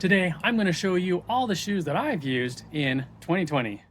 Today, I'm going to show you all the shoes that I've used in 2020.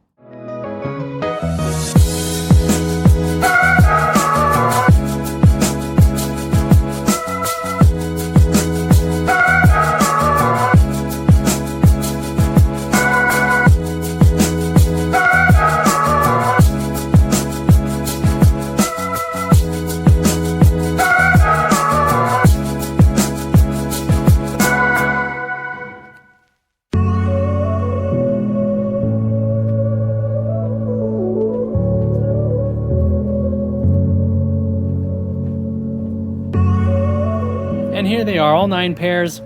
And here they are, all 9 pairs.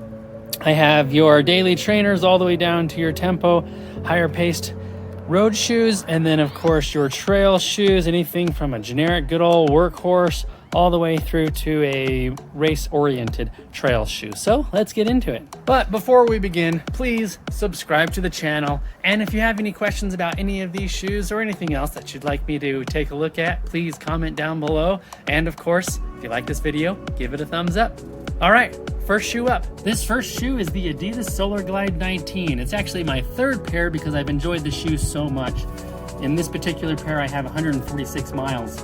I have your daily trainers all the way down to your tempo, higher paced road shoes, and then of course your trail shoes, anything from a generic good old workhorse all the way through to a race-oriented trail shoe. So let's get into it. But before we begin, please subscribe to the channel. And if you have any questions about any of these shoes or anything else that you'd like me to take a look at, please comment down below. And of course, if you like this video, give it a thumbs up. All right, first shoe up. This first shoe is the Adidas Solar Glide 19. It's actually my 3rd pair because I've enjoyed the shoe so much. In this particular pair, I have 146 miles.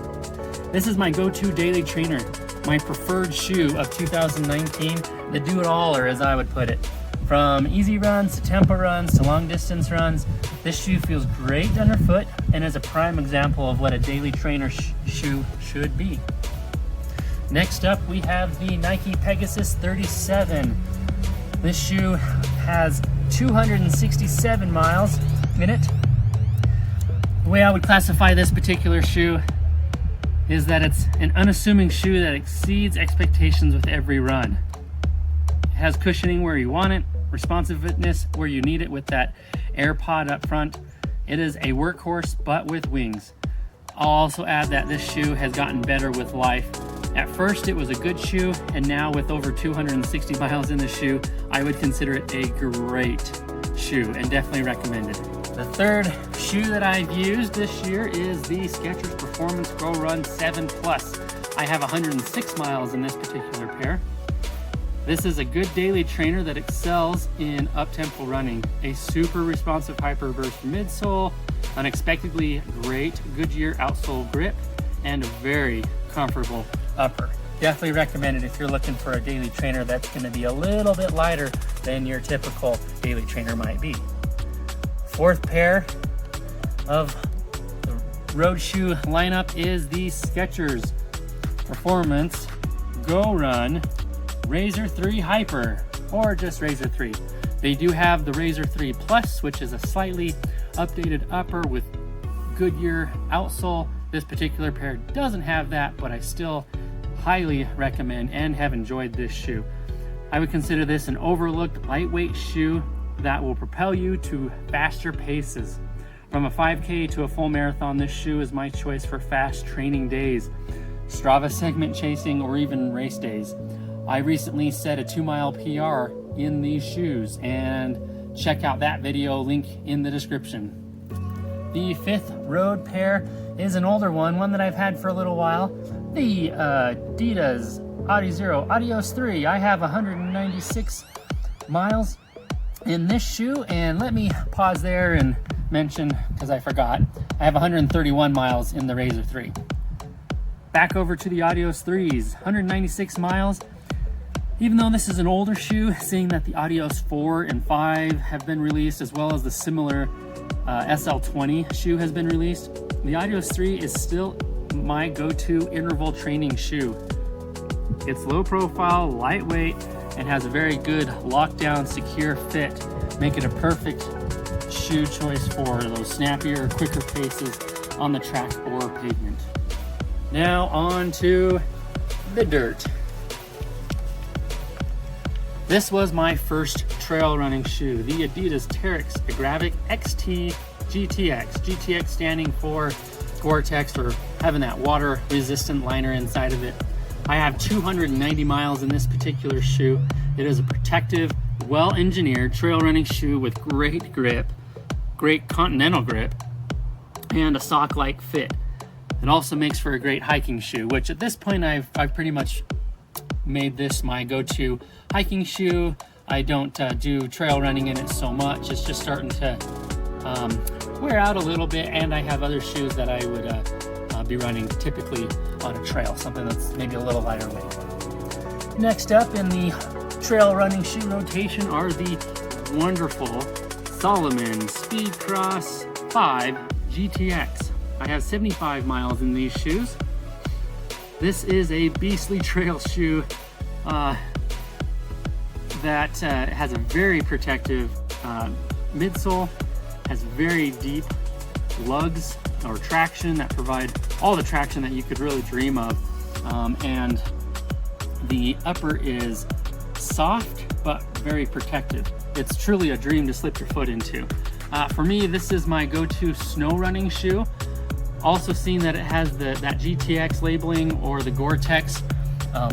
This is my go-to daily trainer, my preferred shoe of 2019, the do-it-aller, as I would put it. From easy runs to tempo runs to long distance runs, this shoe feels great underfoot and is a prime example of what a daily trainer shoe should be. Next up, we have the Nike Pegasus 37. This shoe has 267 miles in it. The way I would classify this particular shoe is that it's an unassuming shoe that exceeds expectations with every run. It has cushioning where you want it, responsiveness where you need it with that air pod up front. It is a workhorse, but with wings. I'll also add that this shoe has gotten better with life. At first it was a good shoe, and now with over 260 miles in the shoe, I would consider it a great shoe and definitely recommend it. The 3rd shoe that I've used this year is the Skechers Performance Go Run 7 Plus. I have 106 miles in this particular pair. This is a good daily trainer that excels in up-tempo running. A super responsive hyperburst midsole, unexpectedly great Goodyear outsole grip, and a very comfortable upper. Definitely recommend it if you're looking for a daily trainer that's going to be a little bit lighter than your typical daily trainer might be. 4th pair of the road shoe lineup is the Skechers Performance Go Run Razor 3 Hyper, or just Razor 3. They do have the Razor 3 Plus, which is a slightly updated upper with Goodyear outsole. This particular pair doesn't have that, but I still highly recommend and have enjoyed this shoe. I would consider this an overlooked lightweight shoe that will propel you to faster paces. From a 5K to a full marathon, this shoe is my choice for fast training days, Strava segment chasing, or even race days. I recently set a 2-mile PR in these shoes, and check out that video, link in the description. The 5th road pair is an older one that I've had for a little while. The Adidas Adios 3. I have 196 miles in this shoe, and let me pause there and mention, because I forgot, I have 131 miles in the Razor 3. Back over to the Adios 3s, 196 miles. Even though this is an older shoe, seeing that the Adios 4 and 5 have been released, as well as the similar SL20 shoe has been released, the Adios 3 is still my go-to interval training shoe. It's low profile, lightweight, and has a very good lockdown, secure fit, make it a perfect shoe choice for those snappier, quicker paces on the track or pavement. Now on to the dirt. This was my first trail running shoe, the Adidas Terrex Agravic XT GTX. GTX standing for Gore-Tex, for having that water resistant liner inside of it. I have 290 miles in this particular shoe. It is a protective, well-engineered trail running shoe with great grip, great continental grip, and a sock-like fit. It also makes for a great hiking shoe, which at this point I've pretty much made this my go-to hiking shoe. I don't do trail running in it so much. It's just starting to wear out a little bit, and I have other shoes that I would be running typically on a trail, something that's maybe a little lighter weight. Next up in the trail running shoe rotation are the wonderful Salomon Speedcross 5 GTX. I have 75 miles in these shoes. This is a beastly trail shoe that has a very protective midsole, has very deep lugs or traction that provide all the traction that you could really dream of, and the upper is soft but very protective. It's truly a dream to slip your foot into. For me, this is my go-to snow running shoe. Also seeing that it has that GTX labeling or the Gore-Tex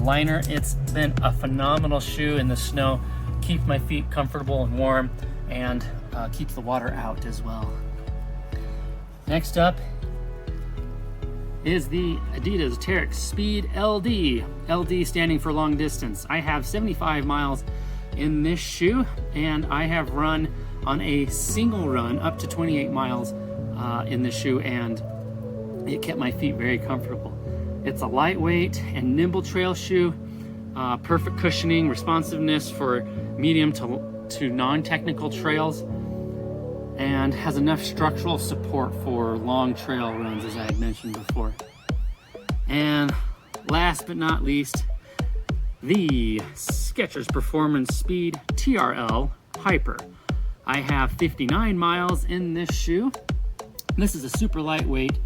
liner. It's been a phenomenal shoe in the snow. Keeps my feet comfortable and warm, and keeps the water out as well. Next up is the Adidas Terrex Speed LD. LD standing for long distance. I have 75 miles in this shoe, and I have run on a single run up to 28 miles in this shoe, and it kept my feet very comfortable. It's a lightweight and nimble trail shoe, perfect cushioning, responsiveness for medium to non-technical trails, and has enough structural support for long trail runs, as I had mentioned before. And last but not least, the Skechers Performance Speed TRL Hyper. I have 59 miles in this shoe. This is a super lightweight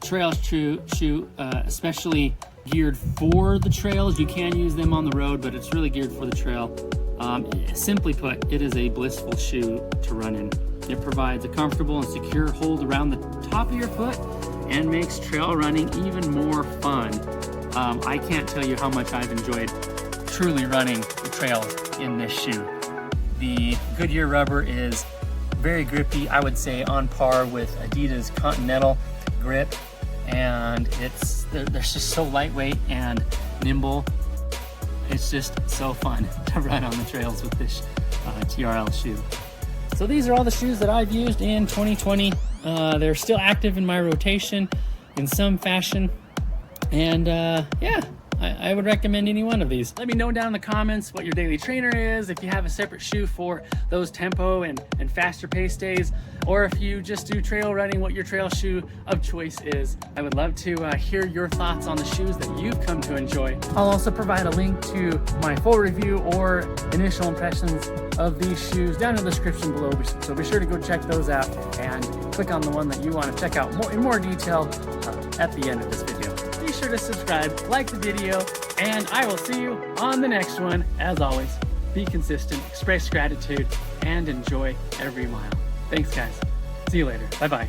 trail shoe, especially geared for the trails. You can use them on the road, but it's really geared for the trail. Simply put, it is a blissful shoe to run in. It provides a comfortable and secure hold around the top of your foot and makes trail running even more fun. I can't tell you how much I've enjoyed truly running the trails in this shoe. The Goodyear rubber is very grippy, I would say on par with Adidas Continental grip, and they're just so lightweight and nimble. It's just so fun to run on the trails with this TRL shoe. So these are all the shoes that I've used in 2020. They're still active in my rotation in some fashion, and yeah, I would recommend any one of these. Let me know down in the comments what your daily trainer is, if you have a separate shoe for those tempo and faster pace days, or if you just do trail running, what your trail shoe of choice is. I would love to hear your thoughts on the shoes that you've come to enjoy. I'll also provide a link to my full review or initial impressions of these shoes down in the description below, so be sure to go check those out and click on the one that you want to check out in more detail at the end of this video. Be sure to subscribe, like the video, and I will see you on the next one. As always, be consistent, express gratitude, and enjoy every mile. Thanks, guys. See you later. Bye-bye.